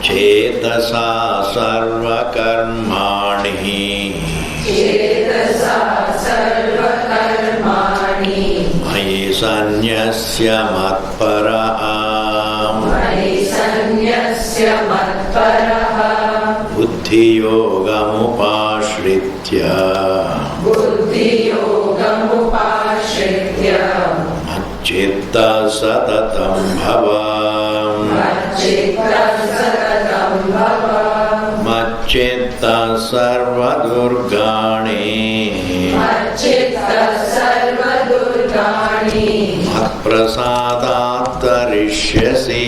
चेतसा सर्वकर्माणि मयि सन्न्यस्य मत्परः बुद्धियोगमुपाश्रित्य मच्चित्तः सततं भव मच्चित्तः सर्वदुर्गाणि मत्प्रसादात् तरिष्यसि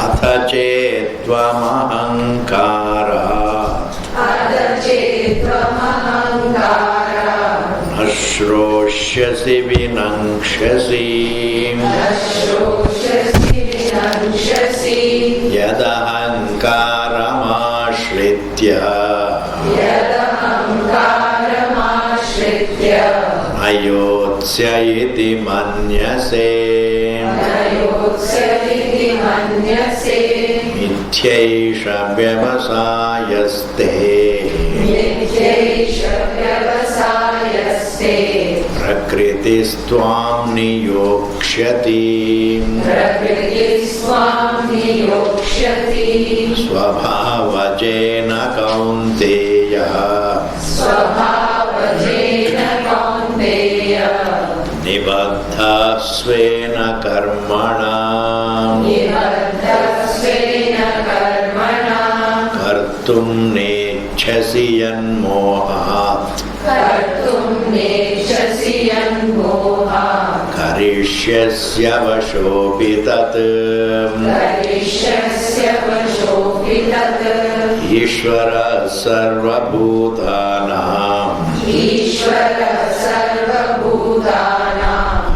अथ चेत्त्वमहङ्कारात् न श्रोष्यसि विनङ्क्ष्यसि यदहङ्कारमाश्रित्य न योत्स्य इति मन्यसे मिथ्यैष व्यवसायस्ते प्रकृतिस्त्वां नियोक्ष्यति स्वभावजेन कौन्तेय निबद्धः स्वेन कर्मणा कर्तुं नेच्छसि यन्मोहात् करिष्यस्य वशोऽपि तत् ईश्वरः सर्वभूतानां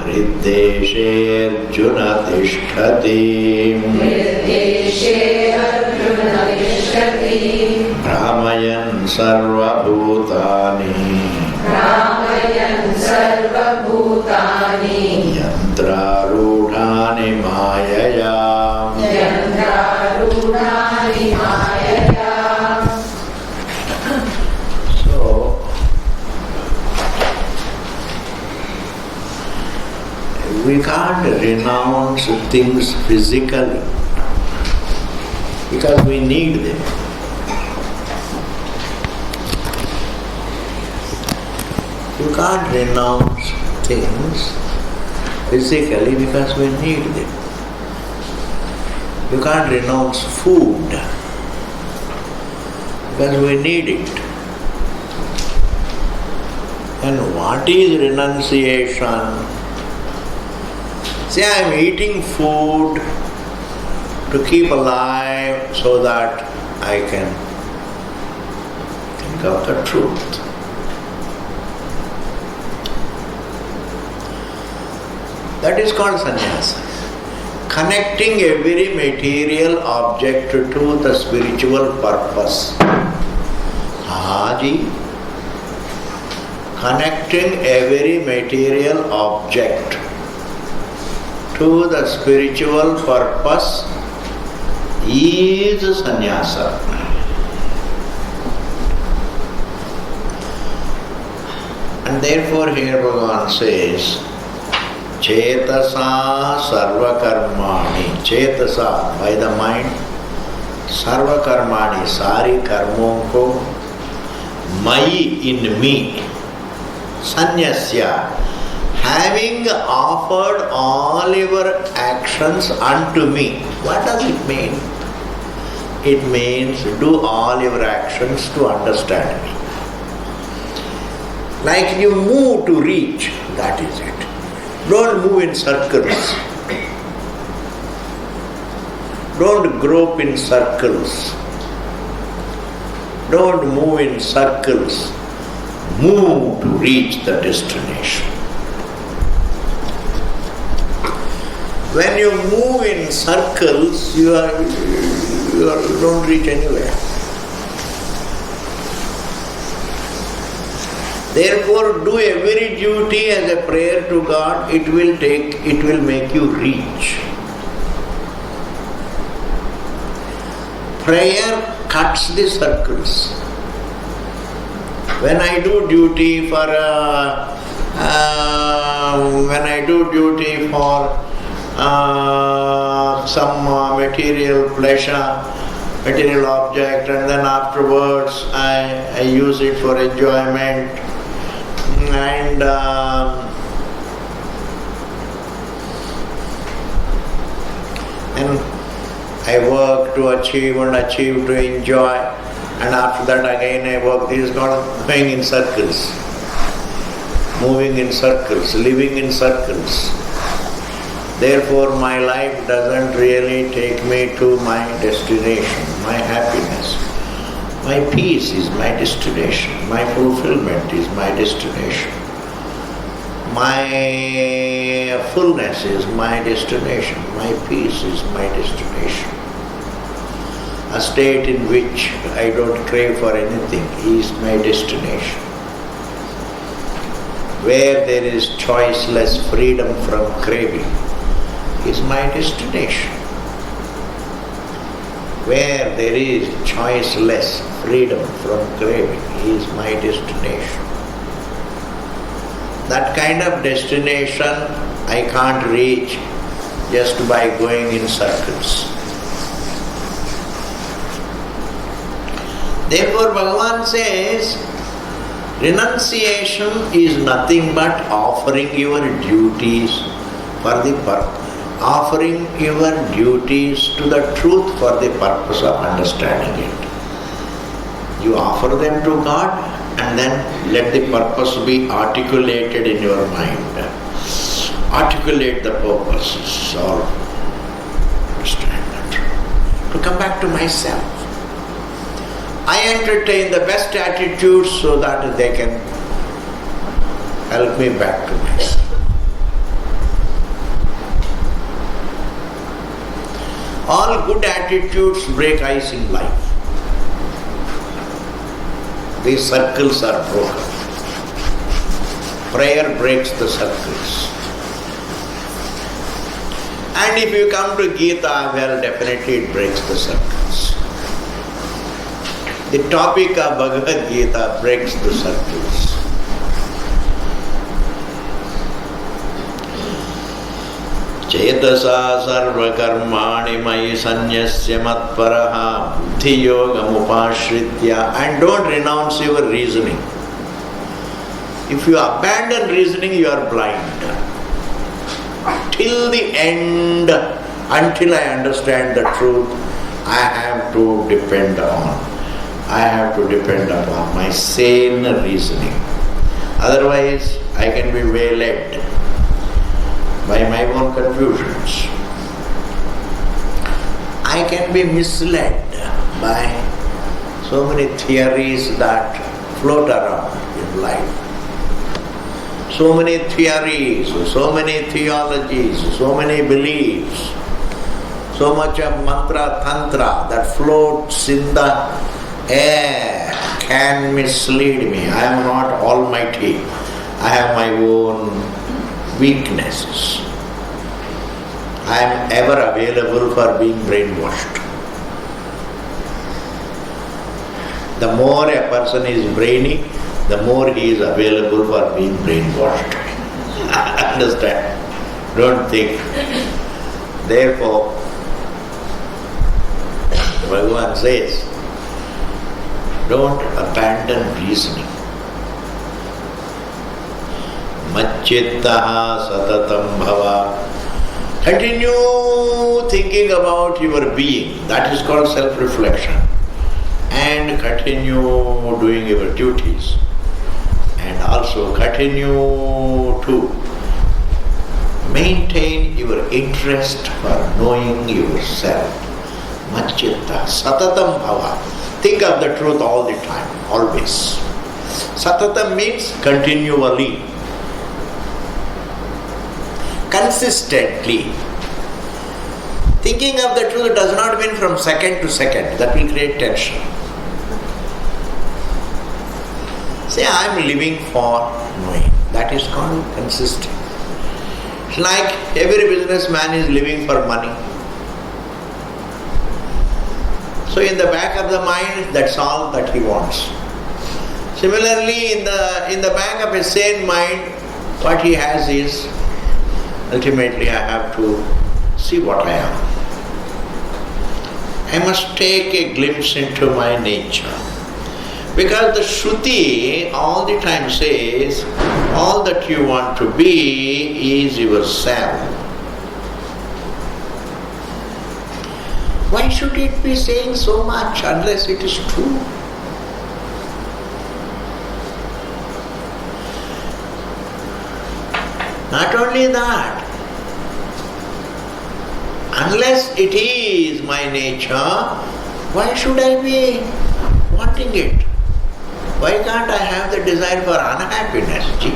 हृद्देशेऽर्जुन तिष्ठति भ्रामयन् सर्वभूतानि यन्त्रारूढानि मायया So we can't renounce things physically because we need them. You can't renounce things physically because we need them. You can't renounce food because we need it. And what is renunciation? Say, I am eating food to keep alive so that I can think of the truth. That is called sannyasa. Connecting every material object to the spiritual purpose. Haji, connecting every material object to the spiritual purpose is sannyasa. And therefore here Bhagavan says, Chetasa sarva karmani. Chetasa, by the mind, sarva karmani, sari karmon ko, mai in me, sanyasya, having offered all your actions unto me. What does it mean? It means do all your actions to understand me. Like you move to reach, that is it. Don't move in circles. Don't grope in circles. Don't move in circles. Move to reach the destination. When you move in circles, you don't reach anywhere. Therefore, do every duty as a prayer to God, it will make you reach. Prayer cuts the circles. When I do duty for some material pleasure, material object, and then afterwards I use it for enjoyment, and I work to achieve to enjoy, and after that again I work. This is called going in circles, moving in circles, living in circles. Therefore my life doesn't really take me to my destination, my happiness. My peace is my destination, my fulfillment is my destination. My fullness is my destination, my peace is my destination. A state in which I don't crave for anything is my destination. Where there is choiceless freedom from craving is my destination. Where there is choiceless freedom from craving is my destination. That kind of destination I can't reach just by going in circles. Therefore Bhagavan says, renunciation is nothing but offering your duties for the purpose. Offering your duties to the truth for the purpose of understanding it. You offer them to God and then let the purpose be articulated in your mind. Articulate the purposes or understand that. To come back to myself. I entertain the best attitudes so that they can help me back to myself. All good attitudes break ice in life. These circles are broken. Prayer breaks the circles. And if you come to Gita, well, definitely it breaks the circles. The topic of Bhagavad Gita breaks the circles. Chetasa sarva karmani mayi sanyasya matparaha buddhi yogam upashritya. And don't renounce your reasoning. If you abandon reasoning, you are blind. Till the end, until I understand the truth, I have to depend upon my sane reasoning. Otherwise, I can be waylaid by my own confusions. I can be misled by so many theories that float around in life. So many theories, so many theologies, so many beliefs, so much of mantra, tantra that floats in the air can mislead me. I am not almighty. I have my own weaknesses. I am ever available for being brainwashed. The more a person is brainy, the more he is available for being brainwashed. Understand? Don't think. Therefore, Bhagavan says, don't abandon reasoning. Macchittaha satatam bhava. Continue thinking about your being. That is called self-reflection. And continue doing your duties. And also continue to maintain your interest for knowing yourself. Macchitta, satatam bhava. Think of the truth all the time, always. Satatam means continually, consistently. Thinking of the truth does not mean from second to second. That will create tension. Say, I am living for knowing. That is called consistent. It's like every businessman is living for money. So in the back of the mind, that's all that he wants. Similarly, in the back of a sane mind, what he has is, ultimately I have to see what I am. I must take a glimpse into my nature. Because the Shruti all the time says, all that you want to be is yourself. Why should it be saying so much unless it is true? Not only that, unless it is my nature, why should I be wanting it? Why can't I have the desire for unhappiness? Gee.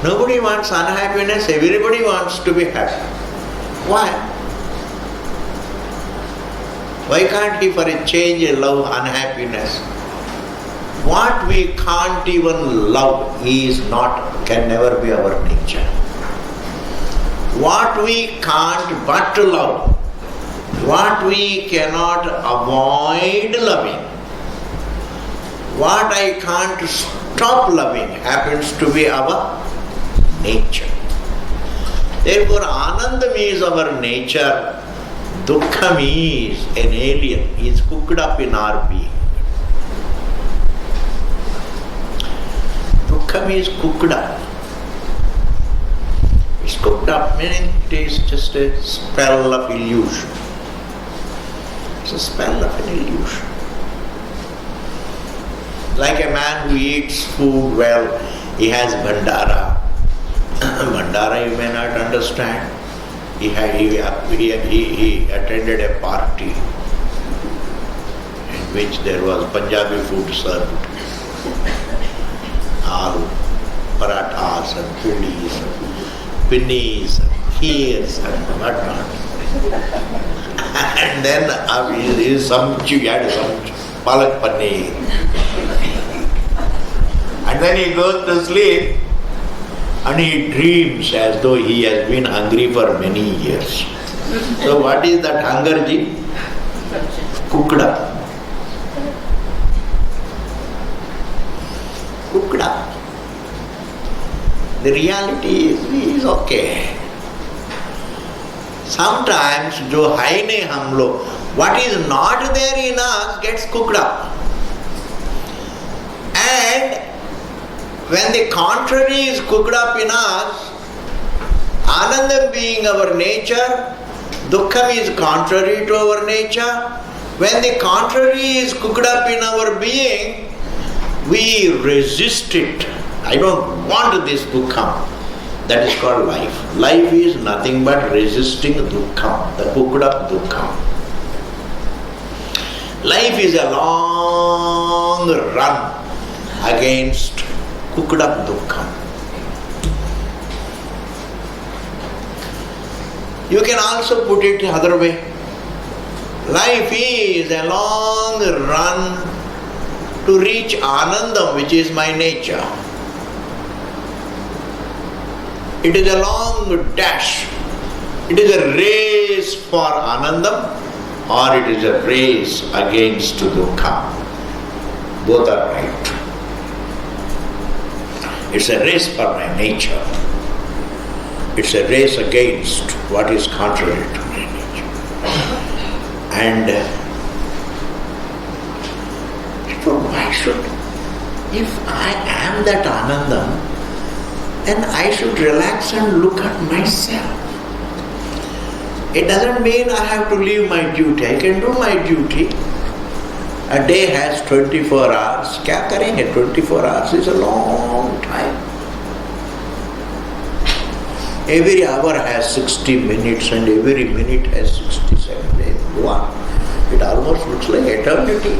Nobody wants unhappiness, everybody wants to be happy. Why? Why can't he for a change love unhappiness? What we can't even love can never be our nature. What we can't but love, what we cannot avoid loving, what I can't stop loving happens to be our nature. Therefore, Anandam is our nature, Dukkham is an alien, is cooked up in our being. Dukkham is cooked up. It's cooked up, meaning it is just a spell of illusion. It's a spell of an illusion. Like a man who eats food well, he has bhandara. Bhandara you may not understand. He attended a party in which there was Punjabi food served. All parathas and puris and pinnis and kheers and whatnot. And then he had some palak paneer. And then he goes to sleep and he dreams as though he has been hungry for many years. So what is that hunger, ji? Cooked up. Cooked up. The reality is okay. Sometimes jo hai nahi hum log, what is not there in us gets cooked up. And when the contrary is cooked up in us, Anandam being our nature, Dukkham is contrary to our nature. When the contrary is cooked up in our being, we resist it. I don't want this to come. That is called life. Life is nothing but resisting Dukkham, the cooked up Dukkham. Life is a long run against cooked up Dukkham. You can also put it the other way. Life is a long run to reach Anandam, which is my nature. It is a long dash. It is a race for Anandam or it is a race against Dukkha. Both are right. It's a race for my nature. It's a race against what is contrary to my nature. And so why should, if I am that Anandam, then I should relax and look at myself. It doesn't mean I have to leave my duty. I can do my duty. A day has 24 hours. Kya karenge? 24 hours is a long time. Every hour has 60 minutes and every minute has 67 days. Wow. It almost looks like eternity.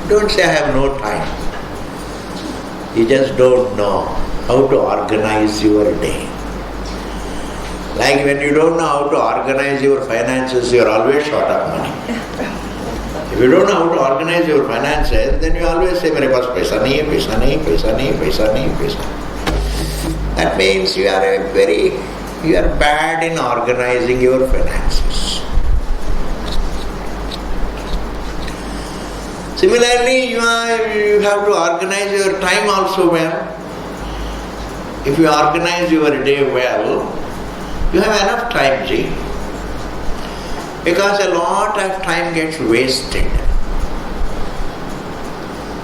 Don't say I have no time. You just don't know how to organize your day. Like when you don't know how to organize your finances, you are always short of money. If you don't know how to organize your finances, then you always say, "Mere paas paisa nahi hai, paisa nahi, paisa nahi, paisa nahi, paisa." That means you are bad in organizing your finances. Similarly, you have to organize your time also well. If you organize your day well, you have enough time, ji. Because a lot of time gets wasted.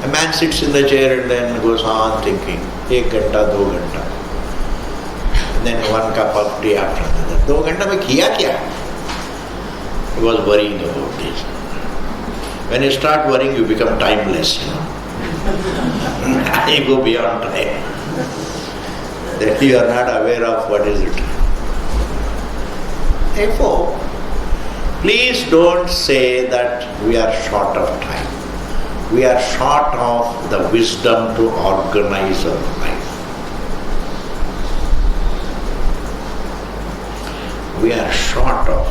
A man sits in the chair and then goes on thinking, 1 ghanta, 2 ghanta. And then 1 cup of tea after another. 2 ghanta mein kiya kya? He was worrying about this. When you start worrying, you become timeless. You go beyond time. Then you are not aware of what is it. Therefore, please don't say that we are short of time. We are short of the wisdom to organize our life. We are short of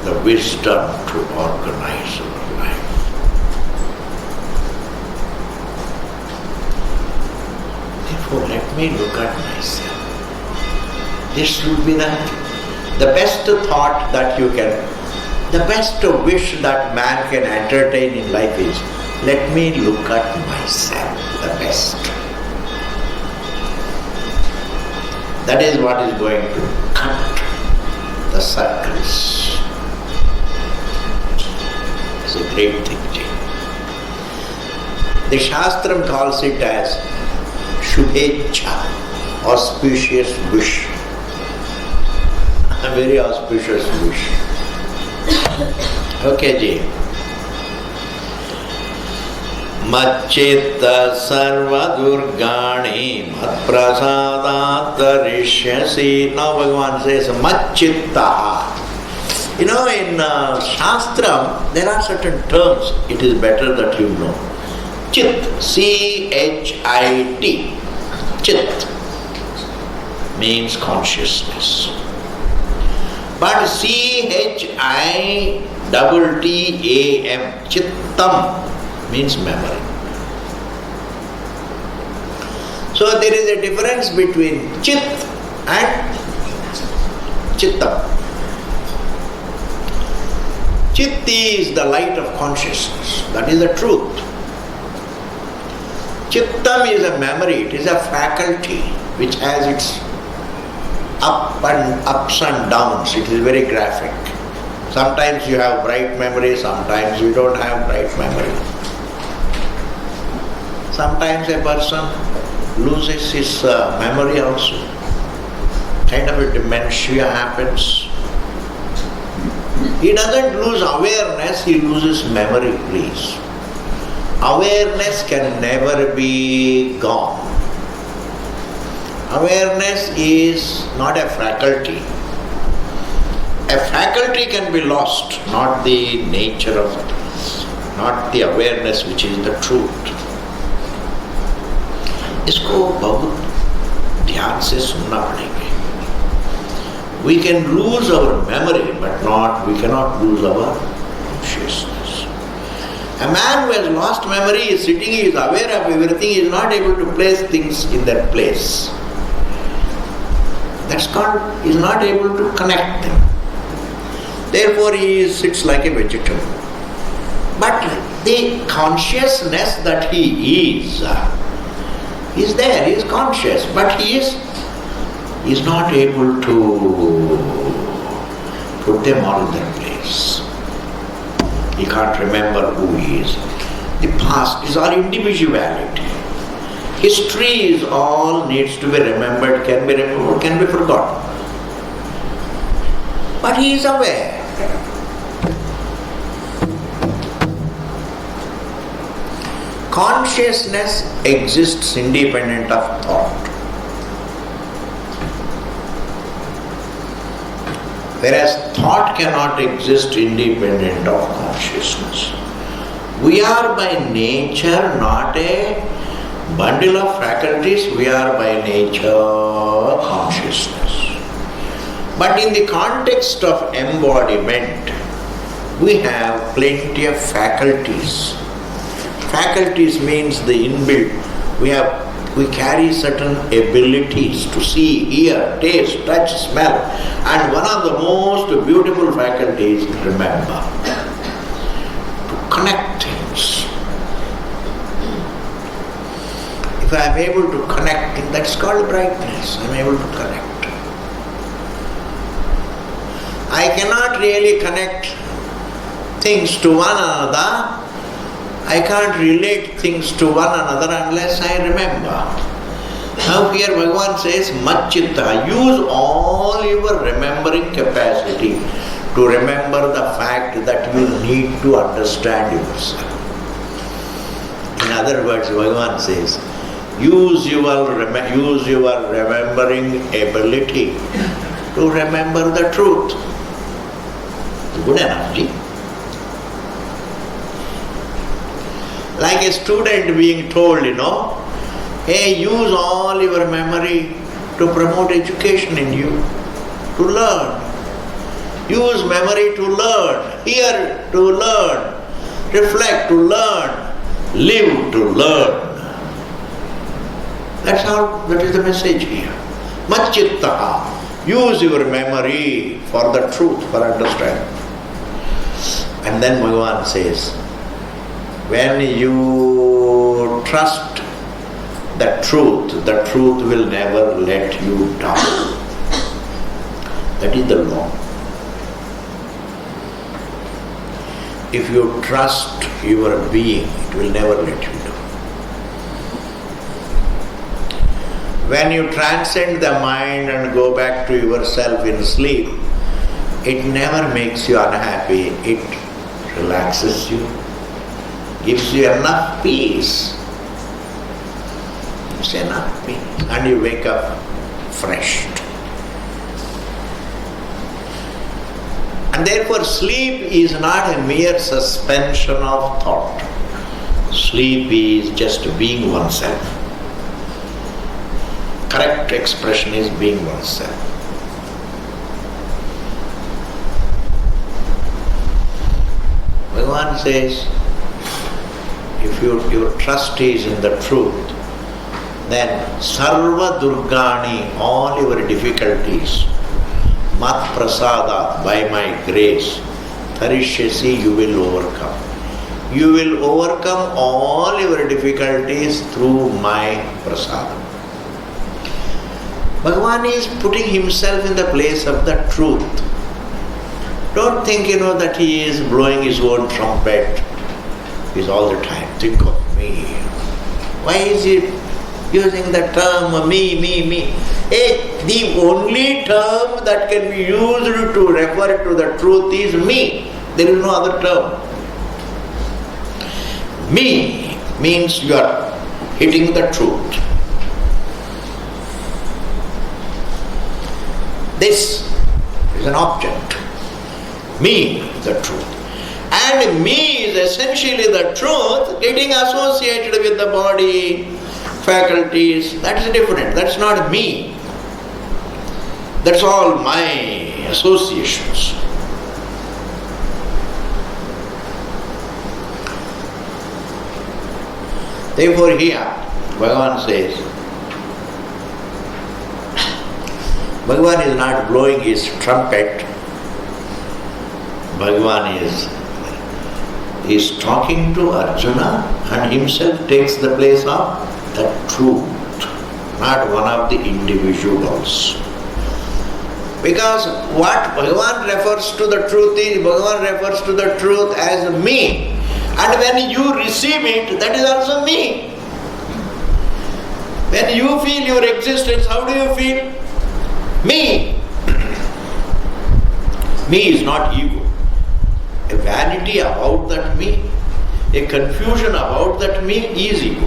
the wisdom to organize our life. Therefore, let me look at myself. This should be the best thought that you can, the best wish that man can entertain in life is, let me look at myself, the best. That is what is going to cut the circles. It's a great thing. The Shastram calls it as Shubhecha, auspicious wish. A very auspicious wish. Okay, ji. Macchitta sarva durgani mat prasadat tarishyasi. Now Bhagavan says Macchittaha. You know, in Shastram there are certain terms it is better that you know. Chit, C-H-I-T. Chit means consciousness. But C-H-I-T-T-A-M, Chittam, means memory. So there is a difference between Chit and Chittam. Chitti is the light of consciousness. That is the truth. Chittam is a memory. It is a faculty which has its ups and downs. It is very graphic. Sometimes you have bright memory, sometimes you don't have bright memory. Sometimes a person loses his memory also. Kind of a dementia happens. He doesn't lose awareness, he loses memory, please. Awareness can never be gone. Awareness is not a faculty. A faculty can be lost, not the nature of it, not the awareness which is the truth. इसको बहुत ध्यान से सुनना पड़ेगा. We can lose our memory, but we cannot lose our consciousness. A man who has lost memory is sitting, he is aware of everything, he is not able to place things in their place. That's called, he is not able to connect them. Therefore he sits like a vegetable. But the consciousness that he is there, he is conscious, but he is not able to put them all in their place. He can't remember who he is. The past is our individuality. History is all needs to be remembered, can be forgotten. But he is aware. Consciousness exists independent of thought. Whereas thought cannot exist independent of consciousness. We are by nature not a bundle of faculties, we are by nature consciousness. But in the context of embodiment, we have plenty of faculties. Faculties means the inbuilt. We carry certain abilities to see, hear, taste, touch, smell. And one of the most beautiful faculties is remember. To connect things. If I am able to connect, that's called brightness. I am able to connect. I cannot really connect things to one another. I can't relate things to one another unless I remember. Now here Bhagavan says, Macchitta, use all your remembering capacity to remember the fact that you need to understand yourself. In other words, Bhagavan says, use your remembering ability to remember the truth. Good enough, ji? Like a student being told, hey, use all your memory to promote education in you, to learn. Use memory to learn, hear to learn, reflect to learn, live to learn. That's all, that is the message here. Macchittaha, use your memory for the truth, for understanding. And then Bhagavan says, when you trust the truth will never let you down. That is the law. If you trust your being, it will never let you down. When you transcend the mind and go back to yourself in sleep, it never makes you unhappy. It relaxes you, gives you enough peace. It's enough peace. And you wake up fresh. And therefore sleep is not a mere suspension of thought. Sleep is just being oneself. Correct expression is being oneself. Bhagavan says, if your trust is in the truth, then sarva durgani, all your difficulties, mat prasada, by my grace, tarishyasi, you will overcome. You will overcome all your difficulties through my prasada. Bhagavan is putting himself in the place of the truth. Don't think, that he is blowing his own trumpet. He's all the time, think of me. Why is he using the term me? The only term that can be used to refer to the truth is me. There is no other term. Me means you are hitting the truth. This is an object. Me, the truth. And me is essentially the truth getting associated with the body, faculties. That's different. That's not me. That's all my associations. Therefore here, Bhagavan says, Bhagavan is not blowing his trumpet. Bhagavan is talking to Arjuna and himself takes the place of the truth, not one of the individuals. Because what Bhagavan refers to the truth is, Bhagavan refers to the truth as me. And when you receive it, that is also me. When you feel your existence, how do you feel? Me. Me is not ego. A vanity about that me, a confusion about that me is ego.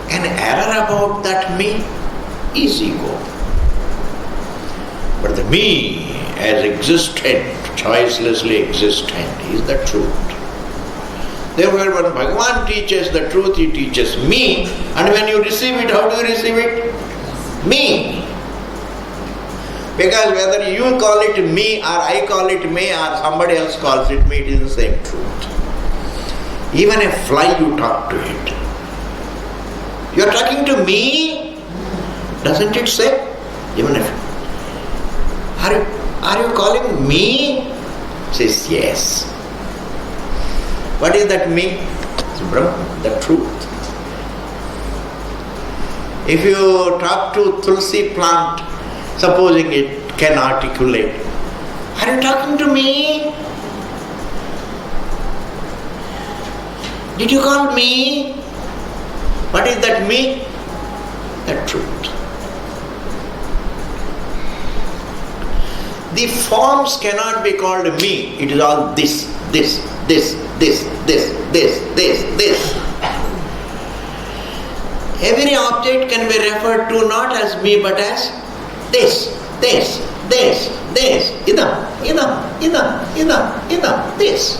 An error about that me is ego. But the me as existent, choicelessly existent, is the truth. Therefore, when Bhagavan teaches the truth, he teaches me, and when you receive it, how do you receive it? Me. Because whether you call it me or I call it me or somebody else calls it me, it is the same truth. Even a fly, you talk to it. You are talking to me, doesn't it say? Even if are you calling me? It says yes. What is that me? It's Brahman, the truth. If you talk to Tulsi plant, supposing it can articulate, are you talking to me? Did you call me? What is that me? The truth. The forms cannot be called me. It is all this. Every object can be referred to not as me but as this. Idam, this.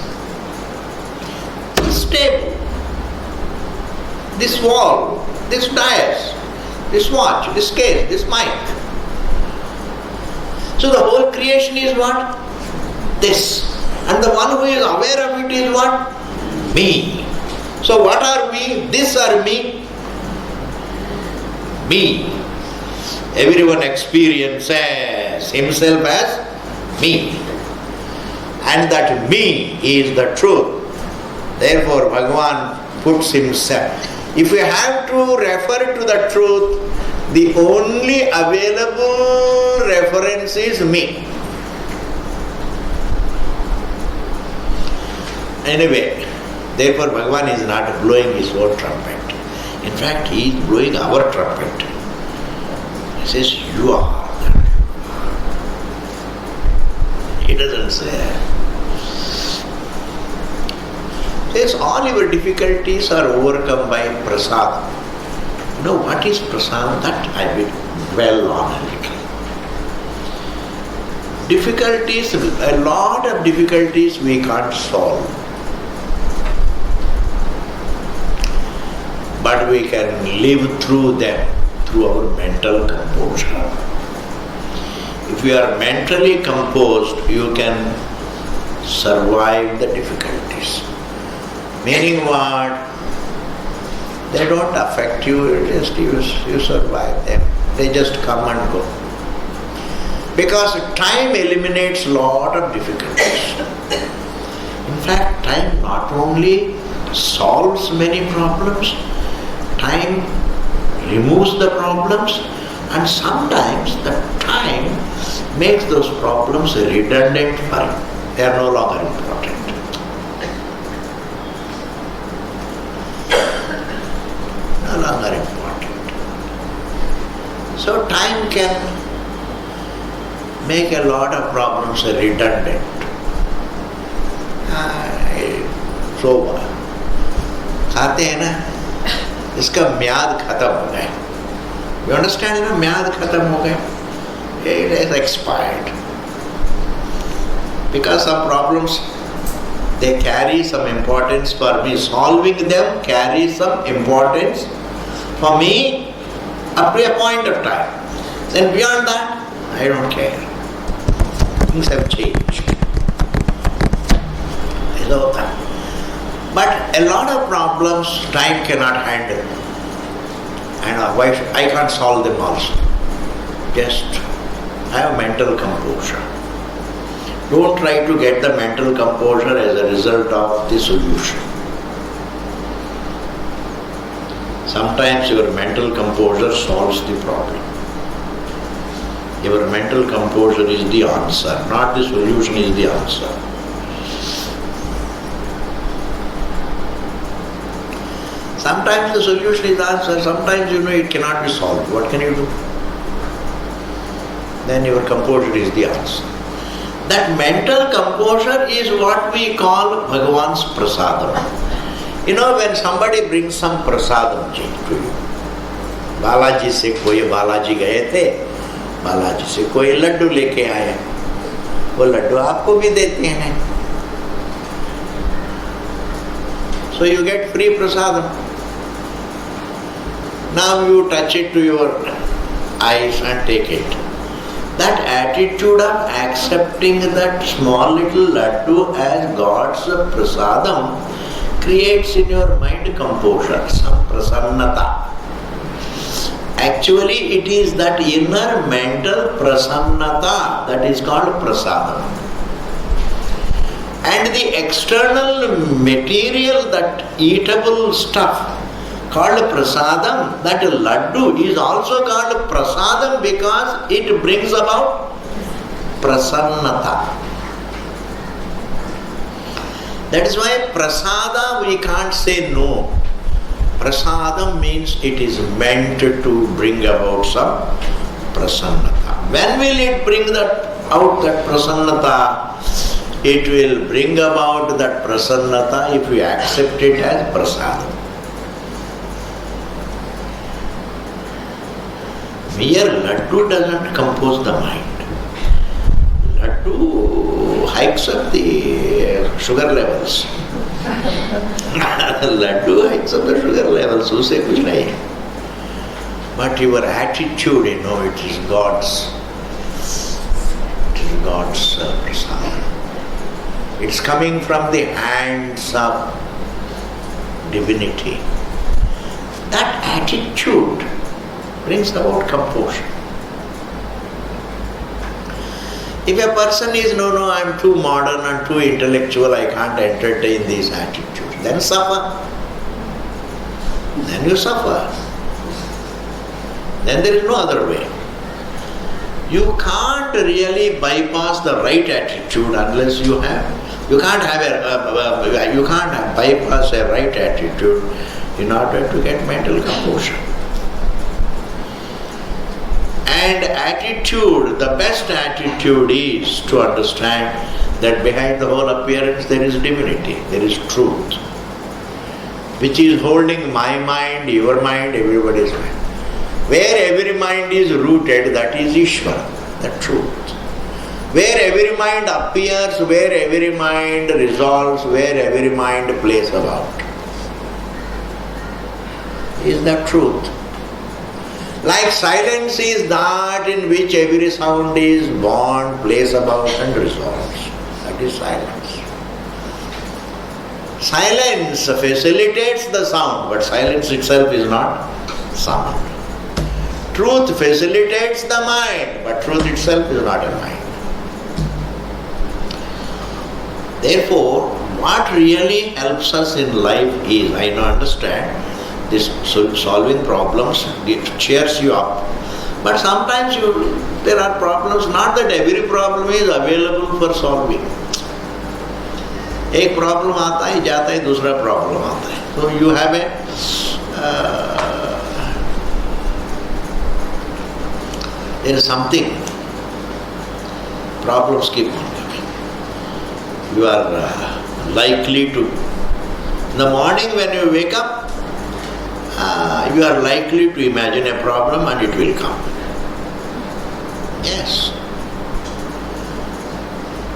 This table, this wall, this dais, this watch, this case, this mic. So the whole creation is what? This. And the one who is aware of it is what? Me. So what are we? This or me? Me. Everyone experiences himself as me. And that me is the truth. Therefore Bhagavan puts himself. If we have to refer to the truth, the only available reference is me. Anyway, therefore Bhagavan is not blowing his own trumpet. In fact, he is blowing our trumpet. He says, you are that. He doesn't say. He says, all your difficulties are overcome by prasad. You know what is prasad? That I will dwell on a little. Difficulties, a lot of difficulties we can't solve. But we can live through them through our mental composure. If you are mentally composed, you can survive the difficulties. Meaning what? They don't affect you, just you survive them. They just come and go. Because time eliminates a lot of difficulties. In fact, time not only solves many problems, time removes the problems, and sometimes the time makes those problems redundant for you. They are no longer important. No longer important. So time can make a lot of problems redundant. So खाते हैं ना, इसका म्याद खत्म हो गया. You understand? ना म्याद खत्म हो गया. It is expired. Because some problems, they carry some importance for me. Solving them carries some importance for me up to a point of time. Then beyond that, I don't care. Things have changed. But a lot of problems time cannot handle. And I can't solve them also. Just have mental composure. Don't try to get the mental composure as a result of the solution. Sometimes your mental composure solves the problem. Your mental composure is the answer, not the solution is the answer. Sometimes the solution is the answer, sometimes it cannot be solved. What can you do? Then your composure is the answer. That mental composure is what we call Bhagavan's prasadam. When somebody brings some prasadam to you, Balaji se koi Balaji gaye the, Balaji se koi laddu leke aaya, wo laddu aapko bhi dete hain. So you get free prasadam. Now you touch it to your eyes and take it. That attitude of accepting that small little laddu as God's prasadam creates in your mind composure, some prasannata. Actually, it is that inner mental prasannata that is called prasadam. And the external material, that eatable stuff called prasadam, that laddu is also called prasadam because it brings about prasannata. That is why prasada we can't say no. Prasadam means it is meant to bring about some prasannata. When will it bring out that prasannata? It will bring about that prasannata if we accept it as prasadam. Mere laddu doesn't compose the mind. Laddu hikes up the sugar levels. Laddu hikes up the sugar levels, usse kuch nahi. But your attitude, it is God's. It is God's prasadam. It's coming from the hands of divinity. That attitude brings about composure. If a person is, no, I'm too modern and too intellectual, I can't entertain these attitudes, then suffer. Then you suffer. Then there is no other way. You can't really bypass the right attitude unless you can't bypass a right attitude in order to get mental composure. And attitude, the best attitude is to understand that behind the whole appearance there is divinity, there is truth, which is holding my mind, your mind, everybody's mind. Where every mind is rooted, that is Ishvara, the truth. Where every mind appears, where every mind resolves, where every mind plays about, is the truth. Like silence is that in which every sound is born, plays about and resolves. That is silence. Silence facilitates the sound, but silence itself is not sound. Truth facilitates the mind, but truth itself is not a mind. Therefore, what really helps us in life is, I now understand, this solving problems cheers you up. But sometimes there are problems, not that every problem is available for solving. एक problem आता है जाता है, दूसरा problem आता है. So you have there is something, problems keep on coming. You are likely to, in the morning when you wake up, you are likely to imagine a problem and it will come. Yes.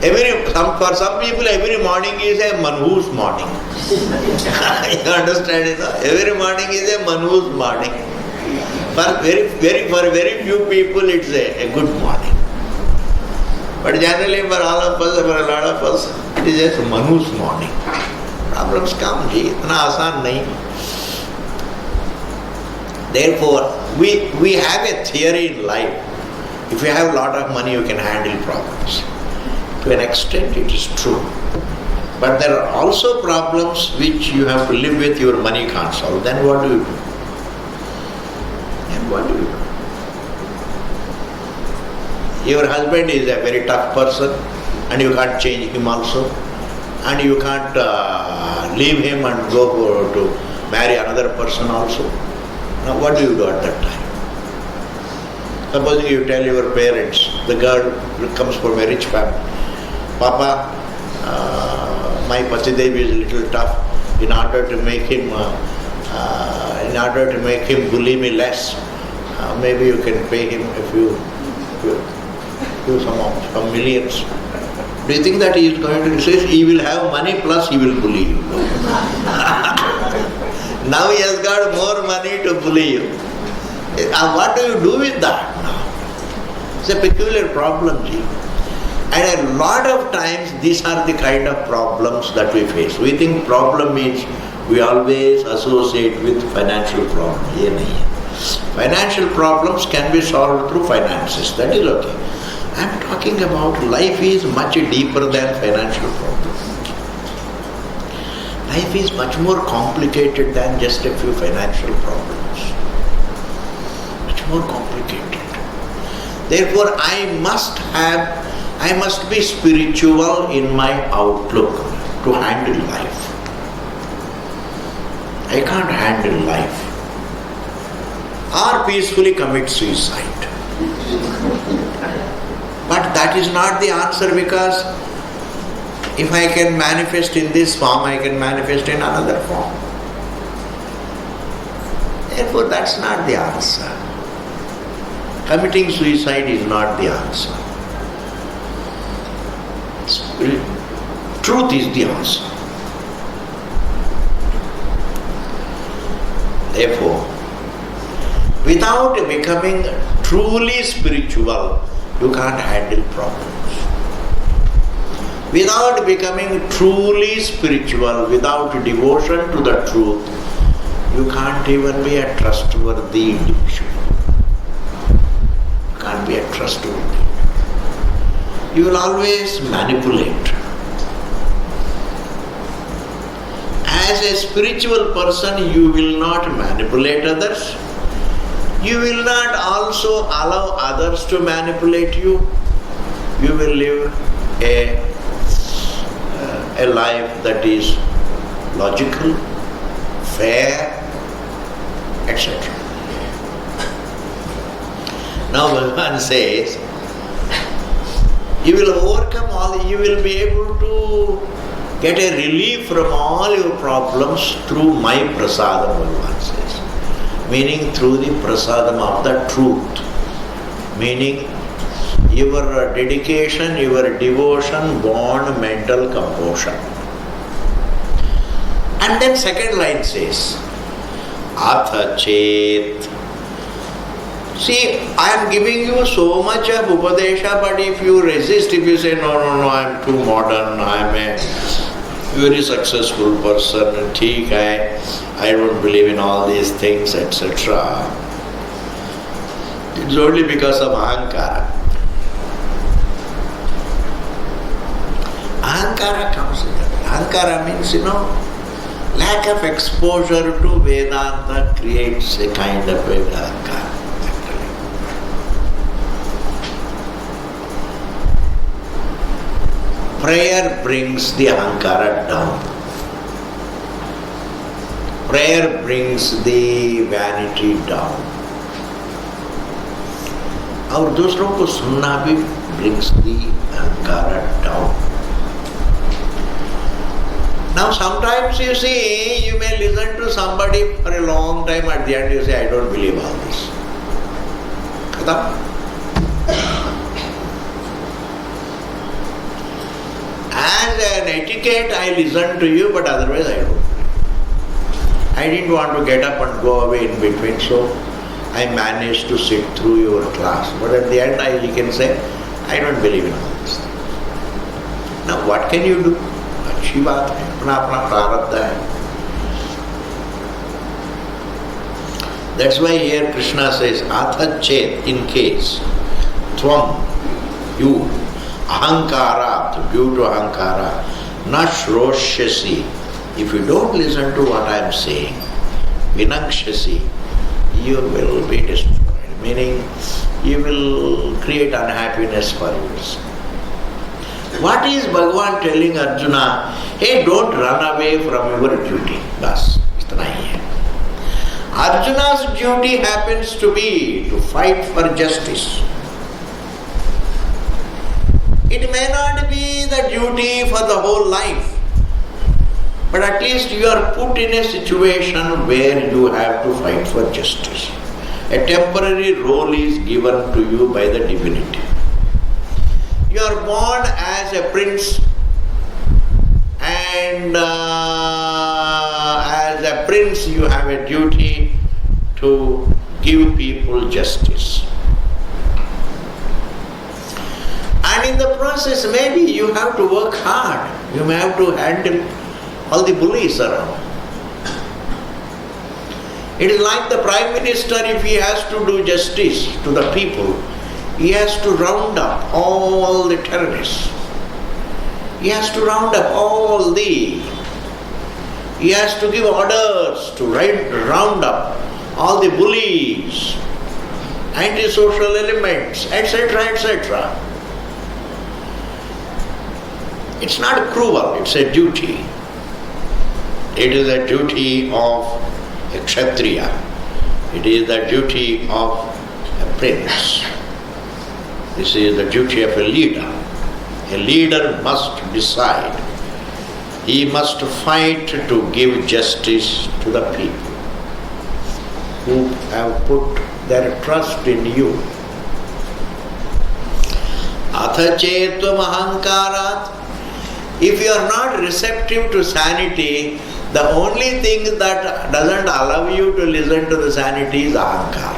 For some people, every morning is a manhus morning. You understand it? Every morning is a manhus morning. For very few people, it's a good morning. But generally, for all of us, for a lot of us, it is just manhus morning. Problems come, ji, itna aasan nahi. Therefore, we have a theory in life. If you have a lot of money, you can handle problems. To an extent, it is true. But there are also problems which you have to live with, your money can't solve. Then what do you do? Your husband is a very tough person and you can't change him also. And you can't leave him and go to marry another person also. Now what do you do at that time? Supposing you tell your parents, the girl comes from a rich family, Papa, my Patidev is a little tough. In order to make him bully me less, maybe you can pay him a few some millions. Do you think that he is going to say he will have money plus he will bully you? Now he has got more money to bully you. What do you do with that now? It's a peculiar problem, Ji. And a lot of times these are the kind of problems that we face. We think problem means we always associate with financial problem. Ye nahi hai. Financial problems can be solved through finances. That is okay. I am talking about life is much deeper than financial problems. Life is much more complicated than just a few financial problems. Much more complicated. Therefore, I must be spiritual in my outlook to handle life. I can't handle life. Or peacefully commit suicide. But that is not the answer, because if I can manifest in this form, I can manifest in another form. Therefore, that's not the answer. Committing suicide is not the answer. Truth is the answer. Therefore, without becoming truly spiritual, you can't handle problems. Without becoming truly spiritual, without devotion to the truth, you can't even be a trustworthy individual. You can't be a trustworthy. You will always manipulate. As a spiritual person, you will not manipulate others. You will not also allow others to manipulate you. You will live a life that is logical, fair, etc. Now Bhagavan says, you will overcome all, you will be able to get a relief from all your problems through my prasadam, Bhagavan says. Meaning through the prasadam of the truth. Meaning your dedication, your devotion, born mental composure. And then second line says, Atha Chet. See, I am giving you so much of Upadesha, but if you resist, if you say, no, I am too modern, I am a very successful person, theek hai, I don't believe in all these things, etc. It's only because of Ahankara. Ahankara comes in that. Ahankara means, lack of exposure to Vedanta creates a kind of a Ahankara. Prayer brings the Ahankara down. Prayer brings the vanity down. और दूसरों को सुनना भी brings the Ahankara down. Now sometimes you see, you may listen to somebody for a long time, at the end you say, I don't believe all this. Khatam. As an etiquette, I listen to you, but otherwise I don't. I didn't want to get up and go away in between, so I managed to sit through your class. But at the end, you can say, I don't believe in all this. Now, what can you do? अच्छी बात है, अपना प्रारब्ध है. That's why here Krishna says, Atha Chet, in case, Tvam, you, Ahankara, due to Ahankara, na Shroshyasi, if you don't listen to what I am saying, Vinakshasi, you will be destroyed. Meaning, you will create unhappiness for yourself. What is Bhagavan telling Arjuna? Hey, don't run away from your duty. Bas, itna hi hai. Arjuna's duty happens to be to fight for justice. It may not be the duty for the whole life, but at least you are put in a situation where you have to fight for justice. A temporary role is given to you by the divinity. You are born as a prince, and as a prince you have a duty to give people justice. And in the process, maybe you have to work hard. You may have to handle all the bullies around. It is like the Prime Minister, if he has to do justice to the people, he has to round up all the terrorists. He has to round up all the... He has to give orders to round up all the bullies, antisocial elements, etc., etc. It's not cruel, it's a duty. It is a duty of a Kshatriya. It is the duty of a prince. This is the duty of a leader. A leader must decide. He must fight to give justice to the people who have put their trust in you. Atha chetvam ahankarat. If you are not receptive to sanity, the only thing that doesn't allow you to listen to the sanity is ahankara.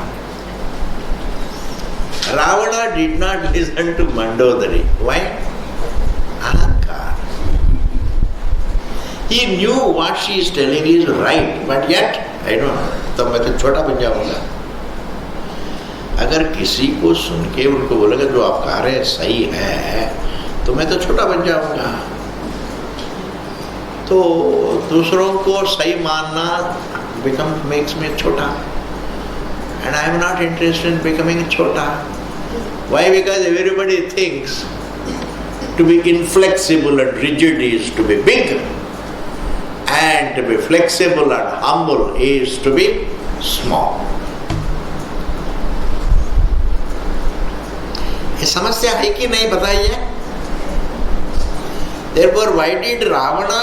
Ravana did not listen to Mandodari. Why? Ahankara. He knew what she is telling is right, but yet, I don't know, तो मैं तो छोटा बन जाऊंगा. अगर किसी को सुन के उनको बोलेगा जो आप कह रहे हैं सही है, तो मैं तो छोटा बन जाऊंगा. तो दूसरों को सही मानना makes me छोटा. And I am not interested in becoming chota. Why? Because everybody thinks to be inflexible and rigid is to be big, and to be flexible and humble is to be small. ये समस्या है कि नहीं बताइए? Therefore, why did Ravana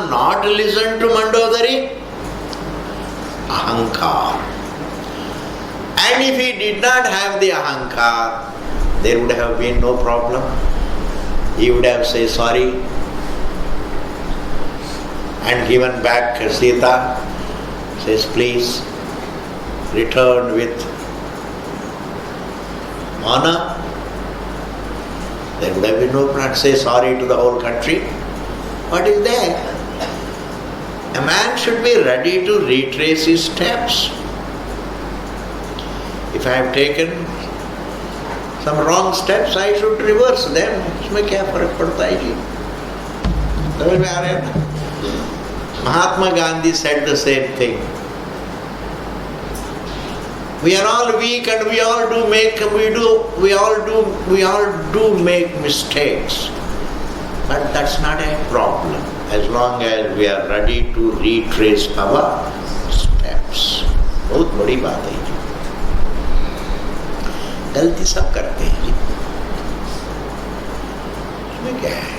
not listen to Mandodari? Ahankar. And if he did not have the ahankar, there would have been no problem. He would have said sorry and given back Sita. Says please return with honor. There would have been no problem. Say sorry to the whole country. What is there? A man should be ready to retrace his steps. If I have taken some wrong steps, I should reverse them. इसमें क्या फर्क पड़ता है जी? समझ में आ रहा है ना? Mahatma Gandhi said the same thing. We are all weak and we all do make mistakes. But that's not a problem, as long as we are ready to retrace our steps. बहुत बड़ी बात है जी. गलती सब करते हैं जी. इसमें क्या है?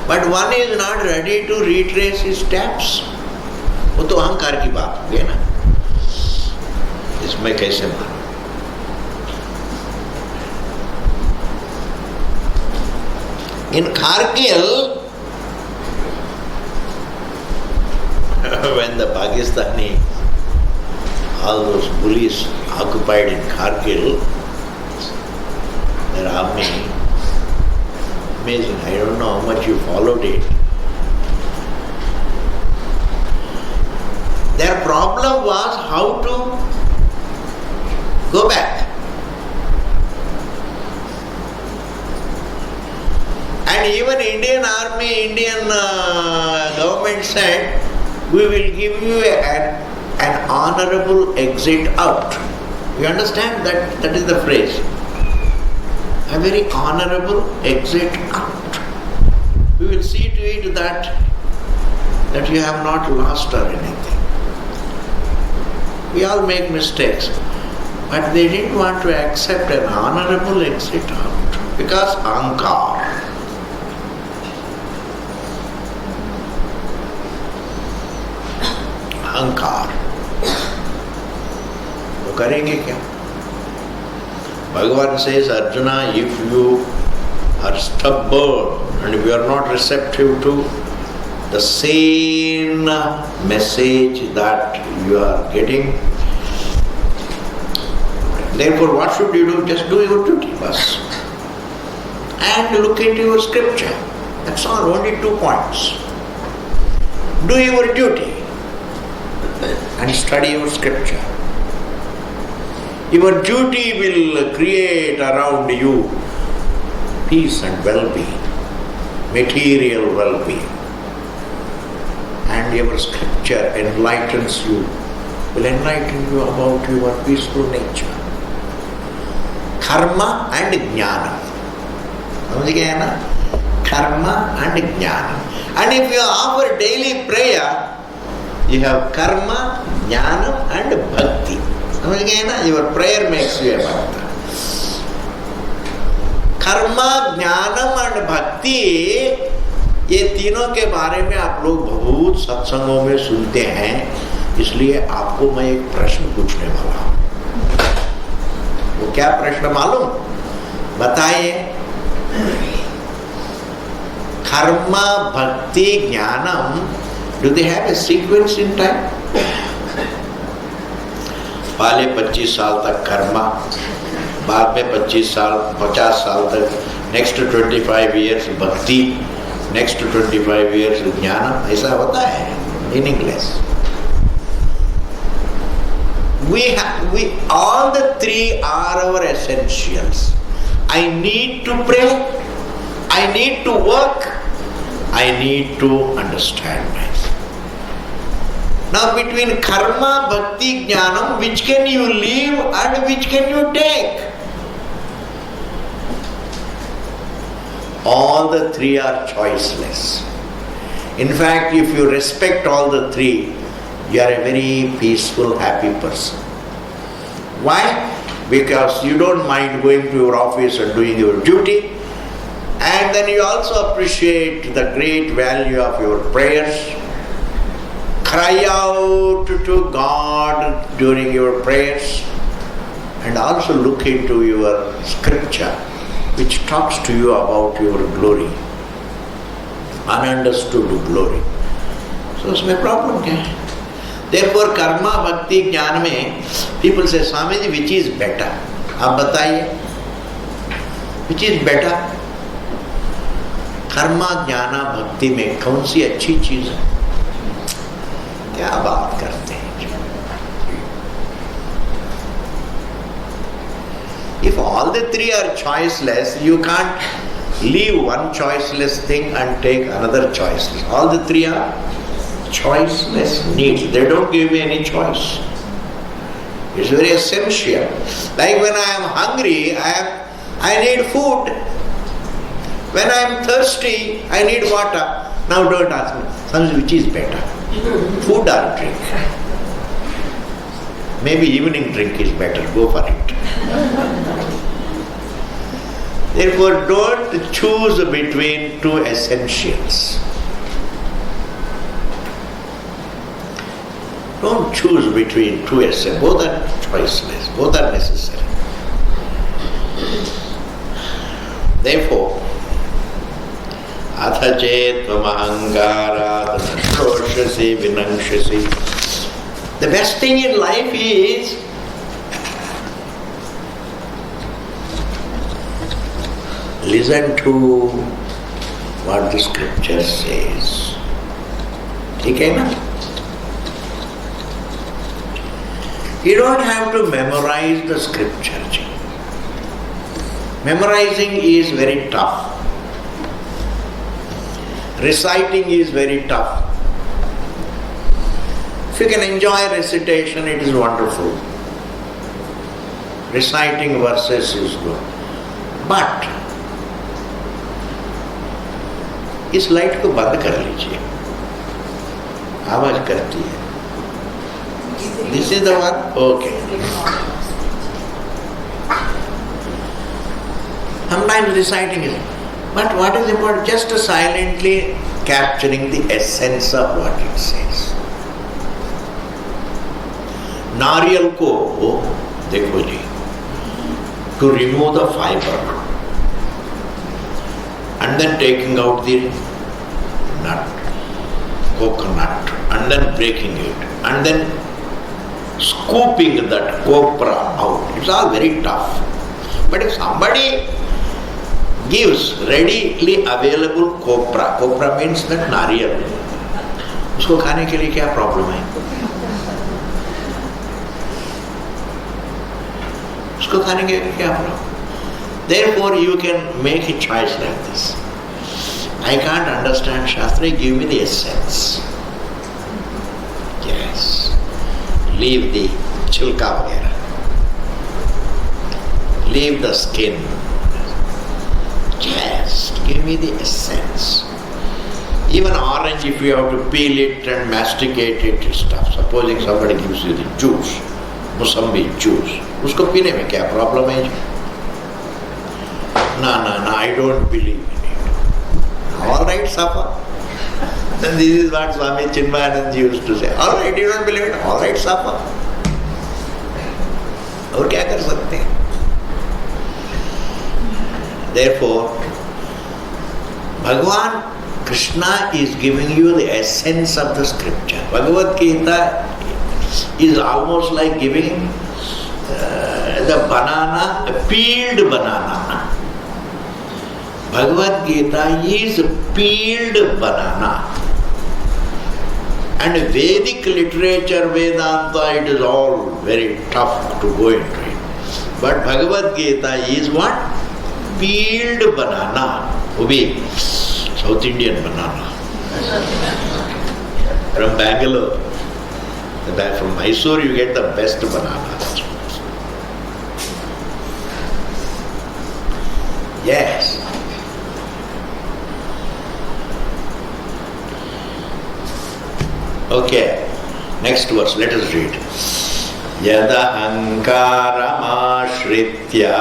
But one is not ready to retrace his steps. वो तो अहंकार की बात हो गई ना. इसमें कैसे मानो? In Khargil, when the Pakistani, all those bullies occupied in Khargil, their army, amazing, I don't know how much you followed it. Their problem was how to go back. And even Indian army, Indian government said, we will give you an honorable exit out. You understand? That is the phrase. A very honorable exit out. We will see to it that you have not lost or anything. We all make mistakes. But they didn't want to accept an honorable exit out because ahankar. अहंकार तो करेंगे क्या? भगवान says, Arjuna, if you are stubborn and if you are not receptive to the sane message that you are getting, Therefore, what should you do? Just do your duty, bas. And look into your scripture. That's all, only 2 points. Do your duty and study your scripture. Your duty will create around you peace and well-being, material well-being. And your scripture enlightens you, will enlighten you about your peaceful nature. Karma and jnana. Karma and jnana. And if you offer daily prayer, you have karma, jnana and bhakti. Your prayer makes you a bhakta. Karma ज्ञानम और भक्ति, ये तीनों के बारे में आप लोग बहुत सत्संगों में सुनते हैं, इसलिए आपको मैं एक प्रश्न पूछने वाला हूं। वो क्या प्रश्न मालूम? बताइए। कर्मा भक्ति ज्ञानम, do they have a sequence in time? पहले 25 साल तक कर्मा, बाद में 50 साल तक, नेक्स्ट 25 इयर्स भक्ति, नेक्स्ट 25 इयर्स ज्ञान, ऐसा होता है meaningless. We all the 3 are our essentials. I need to pray, I need to work, I need to understand myself. Now between karma, bhakti, jnanam, which can you leave and which can you take? All the 3 are choiceless. In fact, if you respect all the 3, you are a very peaceful, happy person. Why? Because you don't mind going to your office and doing your duty, and then you also appreciate the great value of your prayers. Cry out to God during your prayers, and also look into your scripture, which talks to you about your glory, ununderstood glory. So उसमें problem क्या है? Therefore Karma भक्ति ज्ञान में people say, Swami ji, which is better? आप बताइए, which is better? Karma ज्ञाना भक्ति में कौन सी अच्छी चीज है? क्या बात करते हैं? If all the 3 are choiceless, you can't leave one choiceless thing and take another choiceless. All the 3 are choiceless needs. They don't give me any choice. It's very essential. Like when I am hungry, I need food. When I am thirsty, I need water. Now don't ask me, which is better? Food or drink? Maybe evening drink is better, go for it. Therefore, don't choose between 2 essentials. Don't choose between 2 essentials. Both are choiceless, both are necessary. Therefore, atha chetvam ahangarat nashroshasi vinangshasi. The best thing in life is listen to what the scripture says. ठीक है ना? You don't have to memorize the scripture. Memorizing is very tough. Reciting is very tough. If you can enjoy recitation, it is wonderful. Reciting verses is good. But इस light को बंद कर लीजिए, आवाज करती है. This is the one? Okay. Sometimes reciting is, but what is important? Just silently capturing the essence of what it says. नारियल को देखो जी, to remove the fiber and then taking out the nut, coconut, and then breaking it, and then scooping that copra out. It's all very tough. But if somebody gives readily available copra means that नारियल, उसको खाने के लिए क्या problem है? उसको खाने के लिए क्या problem? Therefore, you can make a choice like this. I can't understand Shastra, give me the essence. Yes. Leave the chilka vagera. Leave the skin. Just give me the essence. Even orange, if you have to peel it and masticate it and stuff. Supposing somebody gives you the juice, Musambi juice, उसको पीने में क्या problem है? No, I don't believe in it. All right, suffer. And this is what Swami Chinmayanand used to say. All right, you don't believe in it. All right, suffer. और क्या कर सकते हैं? Therefore, Bhagavan Krishna is giving you the essence of the scripture. Bhagavad Gita is almost like giving the banana, a peeled banana. Bhagavad Gita is peeled banana. And Vedic literature, Vedanta, it is all very tough to go into it. But Bhagavad Gita is what? Peeled banana. Ubi, South Indian banana. From Bangalore. From Mysore you get the best banana. Yes. Okay, next verse, let us read. Yadahankaramashritya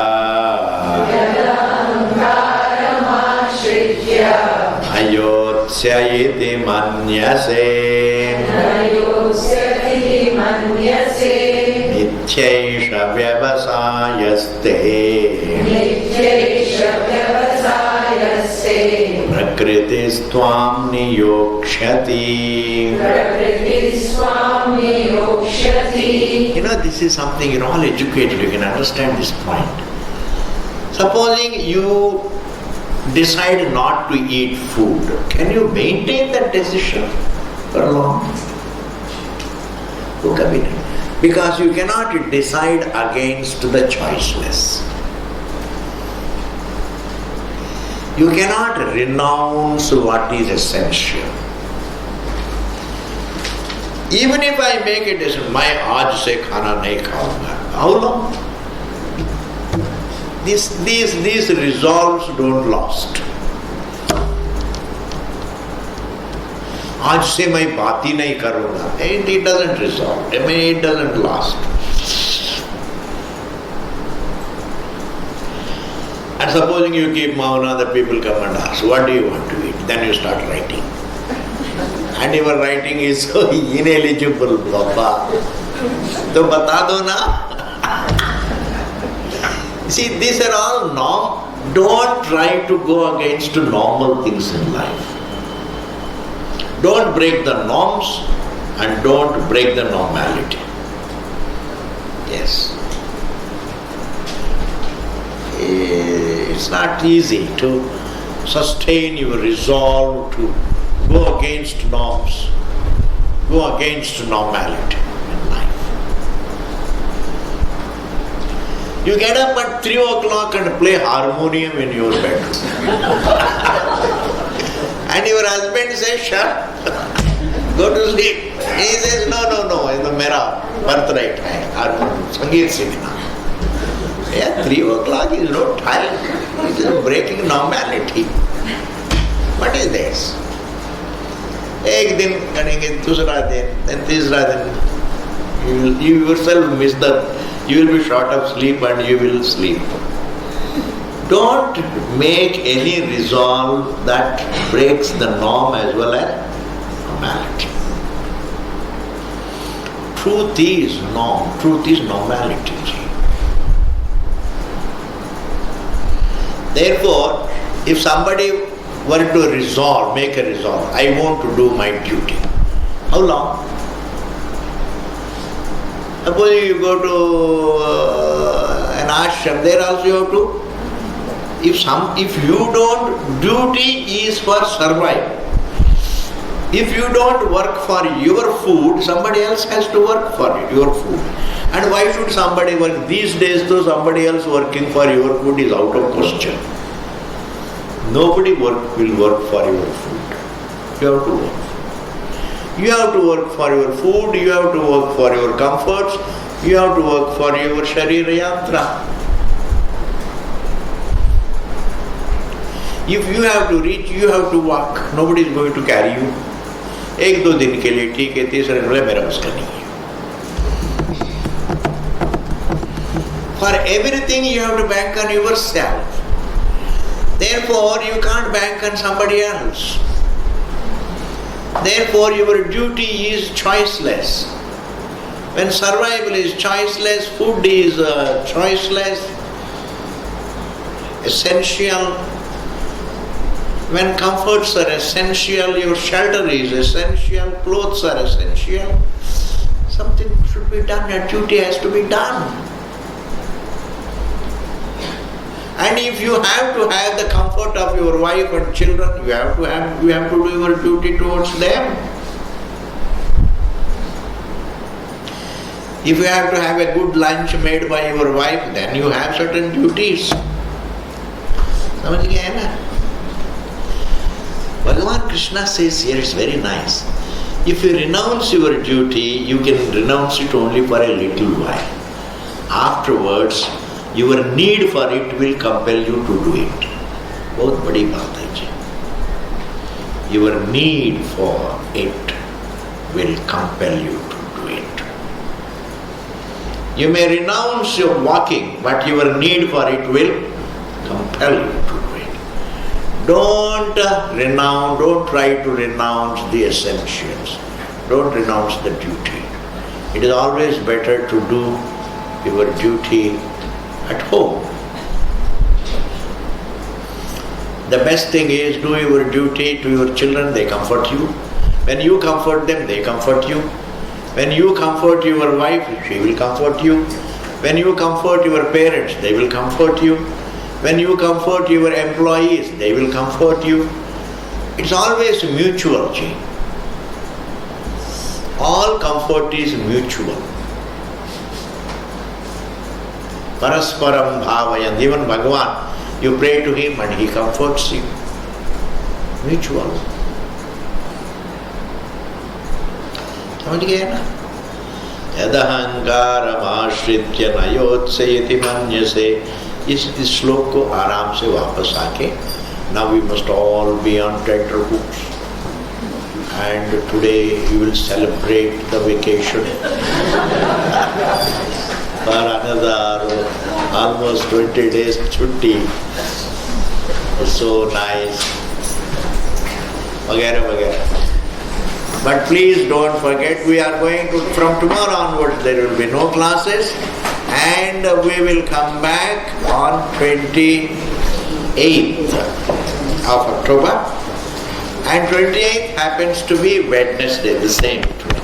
ayotsya iti manyase nityaisha vyavasayaste prakritistvām niyokshati. You know, this is something, you're all educated, you can understand this point. Supposing you decide not to eat food, can you maintain that decision for long? Because you cannot decide against the choiceless. You cannot renounce what is essential. Even if I make a decision, मैं आज से खाना नहीं खाऊंगा. How long? These resolves don't last. आज से मैं बात ही नहीं करूंगा. It doesn't resolve. I mean, it doesn't last. And supposing you keep mauna, the people come and ask, what do you want to eat? Then you start writing. And your writing is so ineligible, Baba. So bata do na. See, these are all norm. Don't try to go against normal things in life. Don't break the norms and don't break the normality. Yes. It's not easy to sustain your resolve to go against norms, go against normality in life. You get up at 3 o'clock and play harmonium in your bedroom. And your husband says, shut, go to sleep. He says, no, it's the mera birthright hai, harmonium, sangeet singna. Yeah, 3 o'clock is no time. It is breaking normality. What is this? एक दिन करेंगे, दूसरा दिन, then तीसरा दिन. You yourself miss you will be short of sleep and you will sleep. Don't make any resolve that breaks the norm as well as normality. Truth is norm, truth is normality. Therefore, if somebody were to resolve, make a resolve, I want to do my duty. How long? Suppose you go to an ashram, there also you have to. If you don't, duty is for survival. If you don't work for your food, somebody else has to work for your food. And why should somebody work? These days, though, somebody else working for your food is out of question. Nobody will work for your food. You have to work. You have to work for your food, you have to work for your comforts, you have to work for your Sharira Yatra. If you have to reach, you have to walk. Nobody is going to carry you. एक दो दिन के लिए ठीक है, तीसरे दिन मेरा उसका नहीं है. For everything you have to bank on yourself. Therefore, you can't bank on somebody else. Therefore, your duty is choiceless. When survival is choiceless, food is choiceless, essential. When comforts are essential, your shelter is essential, clothes are essential, something should be done, a duty has to be done. And if you have to have the comfort of your wife and children, you have to do your duty towards them. If you have to have a good lunch made by your wife, then you have certain duties. समझ गए ना? Bhagavan Krishna says here, it's very nice. If you renounce your duty, you can renounce it only for a little while. Afterwards, your need for it will compel you to do it. बहुत बड़ी बात है जी. Your need for it will compel you to do it. You may renounce your walking, but your need for it will compel you to do it. Don't try to renounce the essentials. Don't renounce the duty. It is always better to do your duty at home. The best thing is do your duty to your children, they comfort you. When you comfort them, they comfort you. When you comfort your wife, she will comfort you. When you comfort your parents, they will comfort you. When you comfort your employees, they will comfort you. It's always mutual, ji. All comfort is mutual. Parasparam bhavayan. Even Bhagavan, you pray to him and he comforts you. Mutual. समझ गए ना? यदहंकारम आश्रित्य नयोत्सयति मन्यसे. इस श्लोक को आराम से वापस आके, now we must all be on tenterhooks, and today you will celebrate the vacation for another almost 20 days chutti. It's so nice, वगैरह वगैरह. But please don't forget, we are going to, from tomorrow onwards there will be no classes, and we will come back on 28th of October, and 28th happens to be Wednesday, the same today.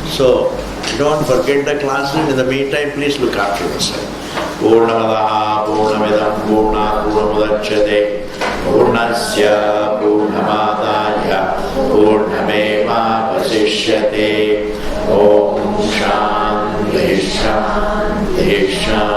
So don't forget the classes. In the meantime, please look after yourself. Purnamadaha Purnamidam Purna Purnamudachyate Purnasya Purnamadaya Purnameva Vasishyate. Om Shanti Shanti Shanti.